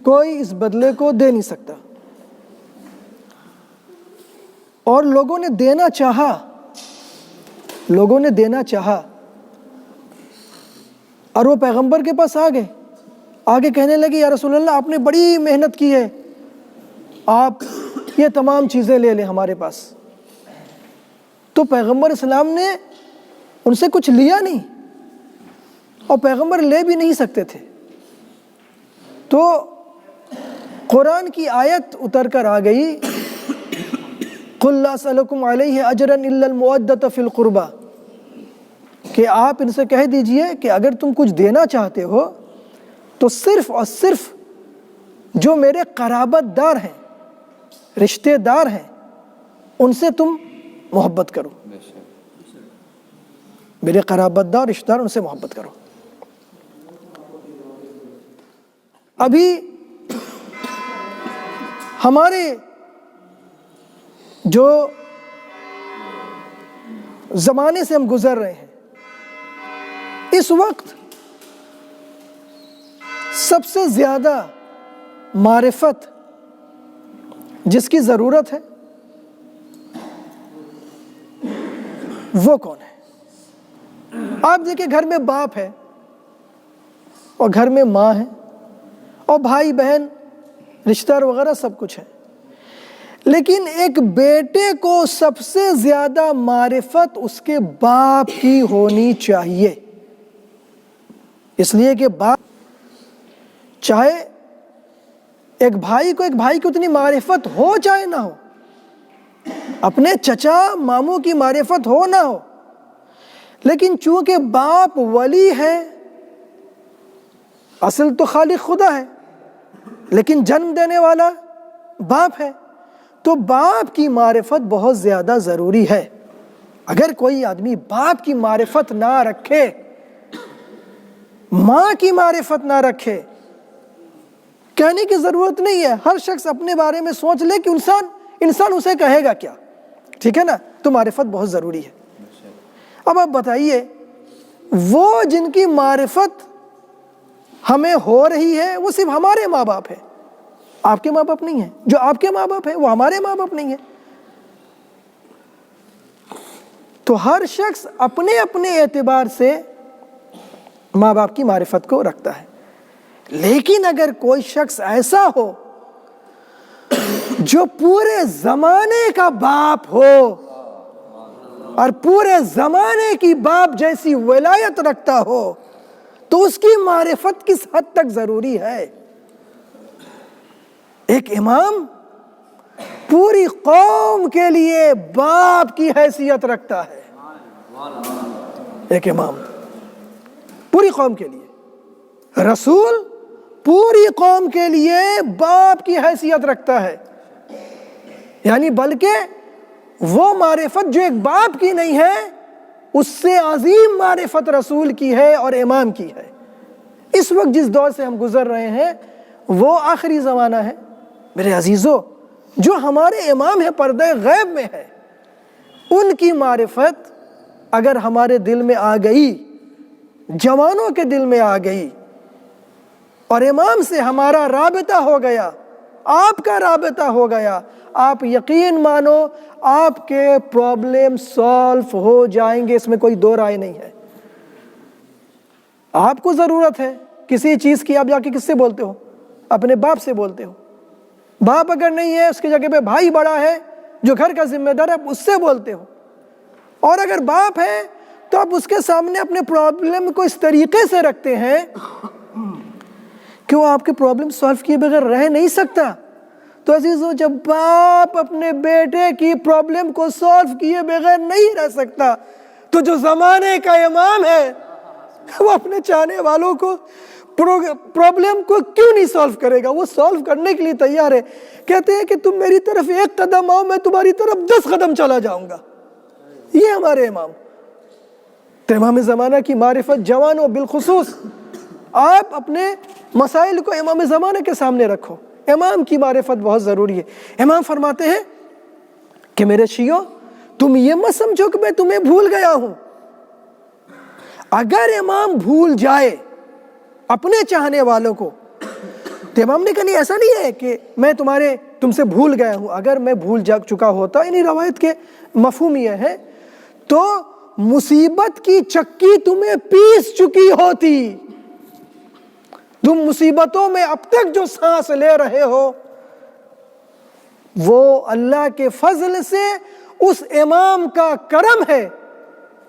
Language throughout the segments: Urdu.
کوئی اس بدلے کو دے نہیں سکتا. اور لوگوں نے دینا چاہا اور وہ پیغمبر کے پاس آگے کہنے لگے یا رسول اللہ آپ نے بڑی محنت کی ہے، آپ یہ تمام چیزیں لے لیں ہمارے پاس. تو پیغمبر اسلام نے ان سے کچھ لیا نہیں اور پیغمبر لے بھی نہیں سکتے تھے. تو قرآن کی آیت اتر کر آ گئی قُلْ لَا أَسْأَلُكُمْ عَلَيْهِ أَجْرًا إِلَّا الْمَوَدَّةَ فِي الْقُرْبَى، کہ آپ ان سے کہہ دیجئے کہ اگر تم کچھ دینا چاہتے ہو تو صرف اور صرف جو میرے قرابت دار ہیں، رشتے دار ہیں، ان سے تم محبت کرو. میرے قرابت دار رشتے دار ان سے محبت کرو. ابھی ہمارے جو زمانے سے ہم گزر رہے ہیں، اس وقت سب سے زیادہ معرفت جس کی ضرورت ہے وہ کون ہے؟ آپ دیکھیں گھر میں باپ ہے اور گھر میں ماں ہے اور بھائی بہن رشتہ دار وغیرہ سب کچھ ہے، لیکن ایک بیٹے کو سب سے زیادہ معرفت اس کے باپ کی ہونی چاہیے. اس لیے کہ باپ چاہے ایک بھائی کو اتنی معرفت ہو چاہے نہ ہو، اپنے چچا ماموں کی معرفت ہو نہ ہو، لیکن چونکہ باپ ولی ہے، اصل تو خالق خدا ہے لیکن جنم دینے والا باپ ہے، تو باپ کی معرفت بہت زیادہ ضروری ہے. اگر کوئی آدمی باپ کی معرفت نہ رکھے، ماں کی معرفت نہ رکھے، کہنے کی ضرورت نہیں ہے، ہر شخص اپنے بارے میں سوچ لے کہ انسان اسے کہے گا کیا. ٹھیک ہے نا؟ تو معرفت بہت ضروری ہے. اب آپ بتائیے، وہ جن کی معرفت ہمیں ہو رہی ہے وہ صرف ہمارے ماں باپ ہیں، آپ کے ماں باپ نہیں ہیں. جو آپ کے ماں باپ ہیں وہ ہمارے ماں باپ نہیں ہیں. تو ہر شخص اپنے اپنے اعتبار سے ماں باپ کی معرفت کو رکھتا ہے. لیکن اگر کوئی شخص ایسا ہو جو پورے زمانے کا باپ ہو اور پورے زمانے کی باپ جیسی ولایت رکھتا ہو تو اس کی معرفت کس حد تک ضروری ہے. ایک امام پوری قوم کے لیے باپ کی حیثیت رکھتا ہے. ایک امام پوری قوم کے لیے، رسول پوری قوم کے لیے باپ کی حیثیت رکھتا ہے. یعنی بلکہ وہ معرفت جو ایک باپ کی نہیں ہے، اس سے عظیم معرفت رسول کی ہے اور امام کی ہے. اس وقت جس دور سے ہم گزر رہے ہیں وہ آخری زمانہ ہے میرے عزیزو. جو ہمارے امام ہے پردہ غیب میں ہے، ان کی معرفت اگر ہمارے دل میں آ گئی، جوانوں کے دل میں آ گئی، اور امام سے ہمارا رابطہ ہو گیا، آپ کا رابطہ ہو گیا، آپ یقین مانو آپ کے پرابلم سالو ہو جائیں گے. اس میں کوئی دو رائے نہیں ہے. آپ کو ضرورت ہے کسی چیز کی، آپ جا کے کس سے بولتے ہو؟ اپنے باپ سے بولتے ہو. باپ اگر نہیں ہے، اس کی جگہ پہ بھائی بڑا ہے جو گھر کا ذمہ دار ہے، آپ اس سے بولتے ہو. اور اگر باپ ہے تو آپ اس کے سامنے اپنے پرابلم کو اس طریقے سے رکھتے ہیں کہ وہ آپ کے پرابلم سالو کیے بغیر رہ نہیں سکتا. تو عزیزو، جب باپ اپنے بیٹے کی پرابلم کو سالو کیے بغیر نہیں رہ سکتا تو جو زمانے کا امام ہے وہ اپنے چاہنے والوں کو پرابلم کو کیوں نہیں سالو کرے گا؟ وہ سالو کرنے کے لیے تیار ہے. کہتے ہیں کہ تم میری طرف 1 قدم آؤ، میں تمہاری طرف 10 قدم چلا جاؤں گا. یہ ہمارے امام. تو امام زمانہ کی معرفت جوانوں بالخصوص آپ اپنے مسائل کو امام زمانہ کے سامنے رکھو. امام کی معرفت بہت ضروری ہے. امام فرماتے ہیں کہ میرے شیعوں، تم یہ مت سمجھو کہ میں تمہیں بھول گیا ہوں. اگر امام بھول جائے اپنے چاہنے والوں کو تو امام نے کہا نہیں ایسا نہیں ہے کہ میں تم سے بھول گیا ہوں، اگر میں بھول جا چکا ہوتا، یعنی روایت کے مفہوم یہ ہے، تو مصیبت کی چکی تمہیں پیس چکی ہوتی، تم مصیبتوں میں اب تک جو سانس لے رہے ہو وہ اللہ کے فضل سے اس امام کا کرم ہے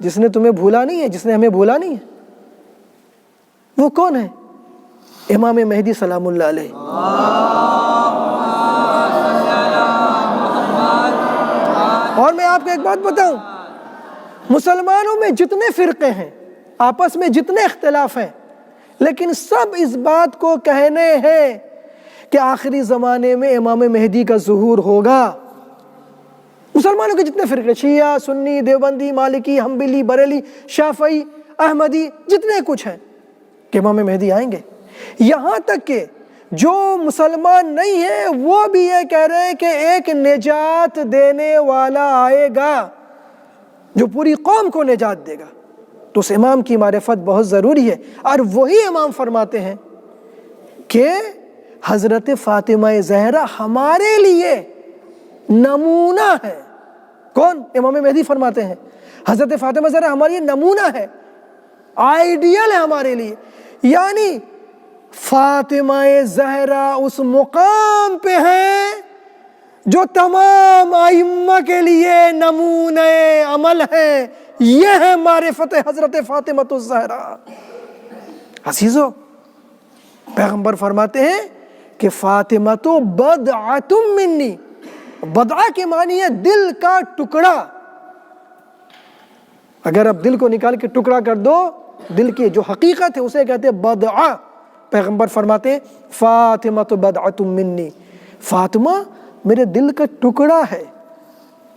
جس نے تمہیں بھولا نہیں ہے، جس نے ہمیں بھولا نہیں ہے۔ وہ کون ہے؟ امام مہدی سلام اللہ علیہ۔ اور میں آپ کو ایک بات بتاؤں، مسلمانوں میں جتنے فرقے ہیں، آپس میں جتنے اختلاف ہیں، لیکن سب اس بات کو کہنے ہیں کہ آخری زمانے میں امام مہدی کا ظہور ہوگا۔ مسلمانوں کے جتنے فرقے، شیعہ، سنی، دیوبندی، مالکی، حنبلی، بریلی، شافعی، احمدی، جتنے کچھ ہیں، کہ امام مہدی آئیں گے۔ یہاں تک کہ جو مسلمان نہیں ہیں وہ بھی یہ کہہ رہے ہیں کہ ایک نجات دینے والا آئے گا جو پوری قوم کو نجات دے گا۔ تو اس امام کی معرفت بہت ضروری ہے، اور وہی امام فرماتے ہیں کہ حضرت فاطمہ زہرا ہمارے لیے نمونہ ہے۔ کون؟ امام مہدی فرماتے ہیں حضرت فاطمہ زہرا ہمارے لیے نمونہ ہے، آئیڈیل ہے ہمارے لیے۔ یعنی فاطمہ زہرا اس مقام پہ ہیں جو تمام ائمہ کے لیے نمونہ عمل ہے۔ یہ ہے معرفت حضرت فاطمہ الزہرا۔ عزیزو، پیغمبر فرماتے ہیں کہ فاطمہ تو بدعۃ منی، بدعہ کے معنی ہے دل کا ٹکڑا۔ اگر آپ دل کو نکال کے ٹکڑا کر دو، دل کی جو حقیقت ہے اسے کہتے ہیں بدعہ۔ پیغمبر فرماتے ہیں فاطمہ تو بدعۃ منی، فاطمہ میرے دل کا ٹکڑا ہے۔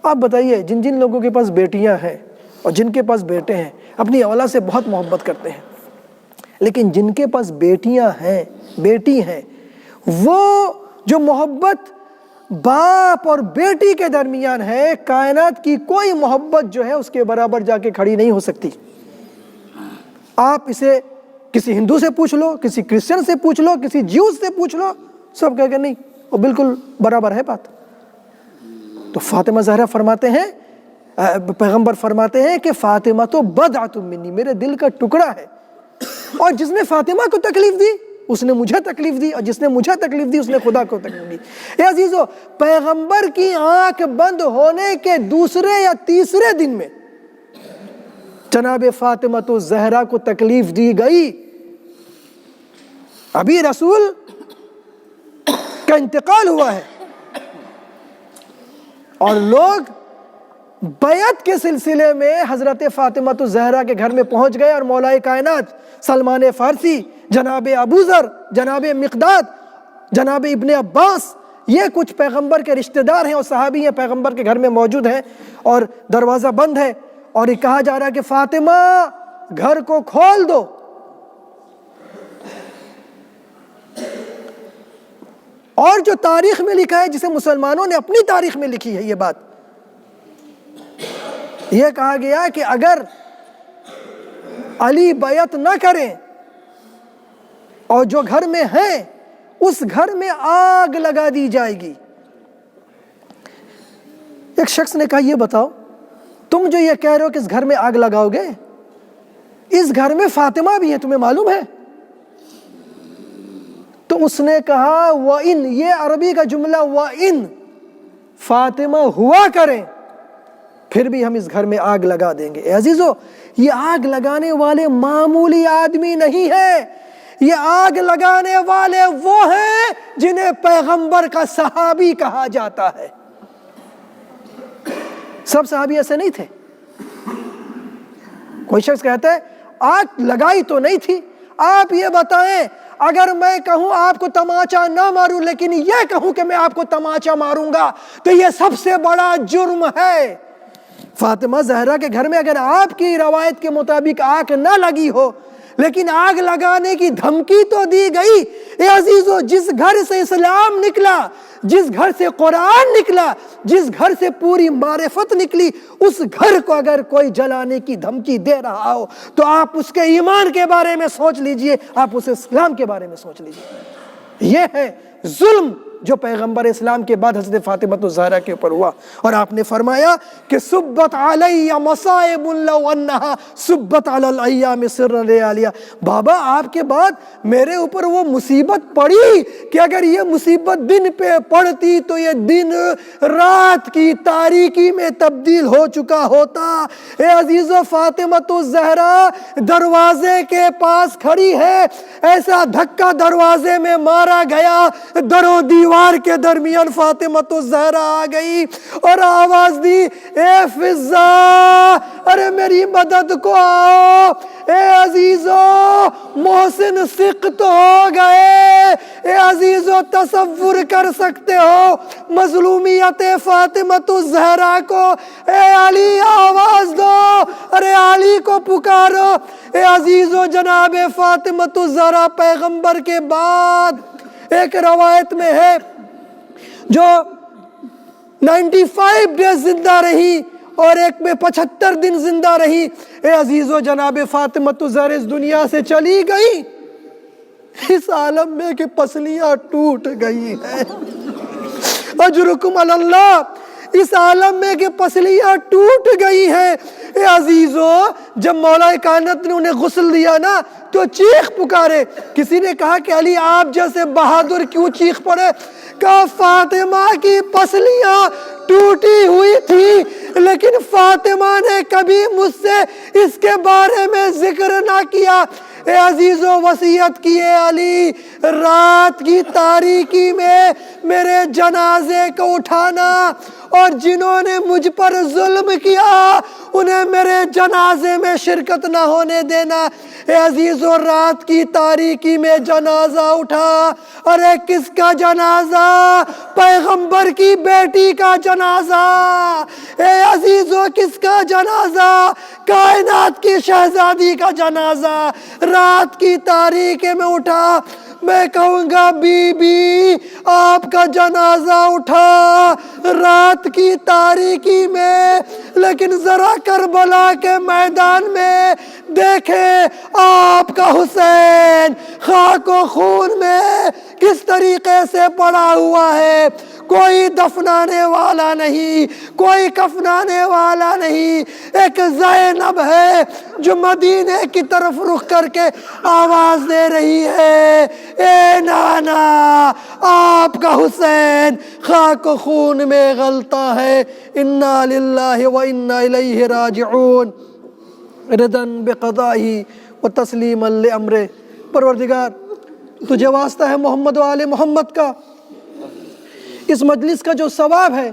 آپ بتائیے، جن جن لوگوں کے پاس بیٹیاں ہیں اور جن کے پاس بیٹے ہیں اپنی اولاد سے بہت محبت کرتے ہیں، لیکن جن کے پاس بیٹیاں ہیں، بیٹی ہیں، وہ جو محبت باپ اور بیٹی کے درمیان ہے، کائنات کی کوئی محبت جو ہے اس کے برابر جا کے کھڑی نہیں ہو سکتی۔ آپ اسے کسی ہندو سے پوچھ لو، کسی کرسچن سے پوچھ لو، کسی جیوز سے پوچھ لو، سب کہہ کہ نہیں، وہ بالکل برابر ہے بات۔ تو فاطمہ زہرا فرماتے ہیں، پیغمبر فرماتے ہیں کہ فاطمہ تو بدعۃ منی، میرے دل کا ٹکڑا ہے، اور جس نے فاطمہ کو تکلیف دی اس نے مجھے تکلیف دی، اور جس نے مجھے تکلیف دی اس نے خدا کو تکلیف دی۔ اے عزیزو، پیغمبر کی آنکھ بند ہونے کے دوسرے یا تیسرے دن میں جناب فاطمہ الزہرا کو تکلیف دی گئی۔ ابھی رسول کا انتقال ہوا ہے اور لوگ بیعت کے سلسلے میں حضرت فاطمہ الزہرا کے گھر میں پہنچ گئے، اور مولا کائنات سلمان فارسی، جناب ابو ذر، جناب مقداد، جناب ابن عباس، یہ کچھ پیغمبر کے رشتہ دار ہیں اور صحابی ہیں، پیغمبر کے گھر میں موجود ہیں، اور دروازہ بند ہے، اور یہ کہا جا رہا ہے کہ فاطمہ گھر کو کھول دو۔ اور جو تاریخ میں لکھا ہے، جسے مسلمانوں نے اپنی تاریخ میں لکھی ہے، یہ بات یہ کہا گیا کہ اگر علی بیعت نہ کریں اور جو گھر میں ہیں اس گھر میں آگ لگا دی جائے گی۔ ایک شخص نے کہا یہ بتاؤ، تم جو یہ کہہ رہے ہو کہ اس گھر میں آگ لگاؤ گے، اس گھر میں فاطمہ بھی ہے، تمہیں معلوم ہے؟ تو اس نے کہا وَإِن، یہ عربی کا جملہ وَإِن، فاطمہ ہوا کریں پھر بھی ہم اس گھر میں آگ لگا دیں گے۔ اے عزیزو، یہ آگ لگانے والے معمولی آدمی نہیں ہیں، یہ آگ لگانے والے وہ ہیں جنہیں پیغمبر کا صحابی کہا جاتا ہے۔ سب صحابی ایسے نہیں تھے۔ کوئی شخص کہتا ہے آگ لگائی تو نہیں تھی، آپ یہ بتائیں اگر میں کہوں آپ کو تماچا نہ ماروں لیکن یہ کہوں کہ میں آپ کو تماچا ماروں گا تو یہ سب سے بڑا جرم ہے۔ فاطمہ زہرا کے گھر میں اگر آپ کی روایت کے مطابق آگ نہ لگی ہو لیکن آگ لگانے کی دھمکی تو دی گئی، اے عزیزو، جس گھر سے اسلام نکلا، جس گھر سے قرآن نکلا، جس گھر سے پوری معرفت نکلی، اس گھر کو اگر کوئی جلانے کی دھمکی دے رہا ہو تو آپ اس کے ایمان کے بارے میں سوچ لیجئے، آپ اس اسلام کے بارے میں سوچ لیجئے۔ یہ ہے ظلم جو پیغمبر اسلام کے بعد حضرت فاطمہ الزہرا کے اوپر ہوا. اور آپ نے فرمایا کہ سبت علی مصائب لو انہا سبت علی الایام سرا لیالیا. بابا آپ کے بعد میرے اوپر وہ مصیبت پڑی کہ اگر یہ مصیبت دن پہ پڑتی تو یہ دن رات کی تاریکی میں تبدیل ہو چکا ہوتا. اے عزیزو، فاطمہ الزہرا دروازے کے پاس کھڑی ہے، ایسا دھکا دروازے میں مارا گیا، در و دیوار کے درمیان فاطمہ الزہرا آ گئی اور آواز دی، اے فضہ، ارے میری مدد کو آؤ. اے عزیزو، محسن سقط ہو گئے. اے عزیزو، تصور کر سکتے ہو مظلومیت فاطمہ الزہرا کو. اے علی آواز دو، ارے علی کو پکارو. اے عزیزو، جناب فاطمہ الزہرا پیغمبر کے بعد ایک روایت میں ہے جو 95 ڈیز زندہ رہی اور ایک میں 75 دن زندہ رہی. اے عزیزو، جناب فاطمہ الزہرا اس دنیا سے چلی گئی اس عالم میں کہ پسلیاں ٹوٹ گئی ہیں. اجرکم علی اللہ، اس عالم میں کہ پسلیاں ٹوٹ گئی ہیں. اے عزیزو، جب مولا کائنات نے انہیں غسل دیا نا تو چیخ پکارے. کسی نے کہا کہ علی آپ جیسے بہادر کیوں چیخ پڑے؟ کہا فاطمہ کی پسلیاں ٹوٹی ہوئی تھی لیکن فاطمہ نے کبھی مجھ سے اس کے بارے میں ذکر نہ کیا. اے عزیزو، وصیت کیے علی، رات کی تاریکی میں میرے جنازے کو اٹھانا اور جنہوں نے مجھ پر ظلم کیا انہیں میرے جنازے میں شرکت نہ ہونے دینا. اے عزیزو، رات کی تاریکی میں جنازہ اٹھا. ارے کس کا جنازہ؟ پیغمبر کی بیٹی کا جنازہ. اے عزیزو، کس کا جنازہ؟ کائنات کی شہزادی کا جنازہ. رات کی تاریکی میں اٹھا. میں کہوں گا بی بی آپ کا جنازہ اٹھا رات کی تاریکی میں، لیکن ذرا کربلا کے میدان میں دیکھیں آپ کا حسین خاک و خون میں کس طریقے سے پڑا ہوا ہے. کوئی دفنانے والا نہیں، کوئی کفنانے والا نہیں. ایک زینب ہے جو مدینے کی طرف رخ کر کے آواز دے رہی ہے، اے نانا آپ کا حسین خاک و خون میں غلطہ ہے. انا للہ و انا الیہ راجعون، رضا بقضائہ و تسلیما لامرہ. پروردگار تجھے واسطہ ہے محمد و آل محمد کا، اس مجلس کا جو ثواب ہے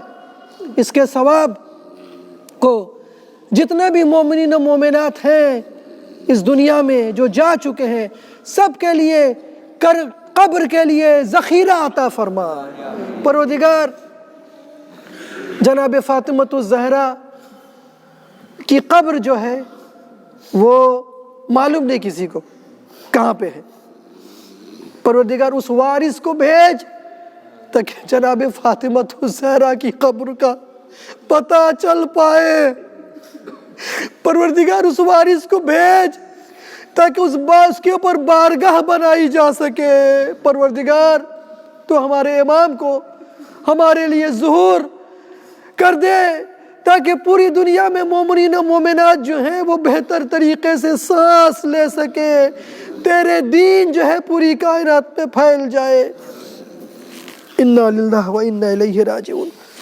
اس کے ثواب کو جتنے بھی مومنین و مومنات ہیں اس دنیا میں جو جا چکے ہیں سب کے لیے قبر کے لیے ذخیرہ عطا فرما. پروردگار جناب فاطمہ الزہرا کی قبر جو ہے وہ معلوم نہیں کسی کو کہاں پہ ہے. پروردگار اس وارث کو بھیج تاکہ جناب فاطمہ الزہرا کی قبر کا پتہ چل پائے. پروردگار اس وارث کو بھیج تاکہ اس کے اوپر بارگاہ بنائی جا سکے. پروردگار تو ہمارے امام کو ہمارے لیے ظہور کر دے تاکہ پوری دنیا میں مومنین و مومنات جو ہیں وہ بہتر طریقے سے سانس لے سکے، تیرے دین جو ہے پوری کائنات میں پھیل جائے. انا للہ و انا الیہ راجعون.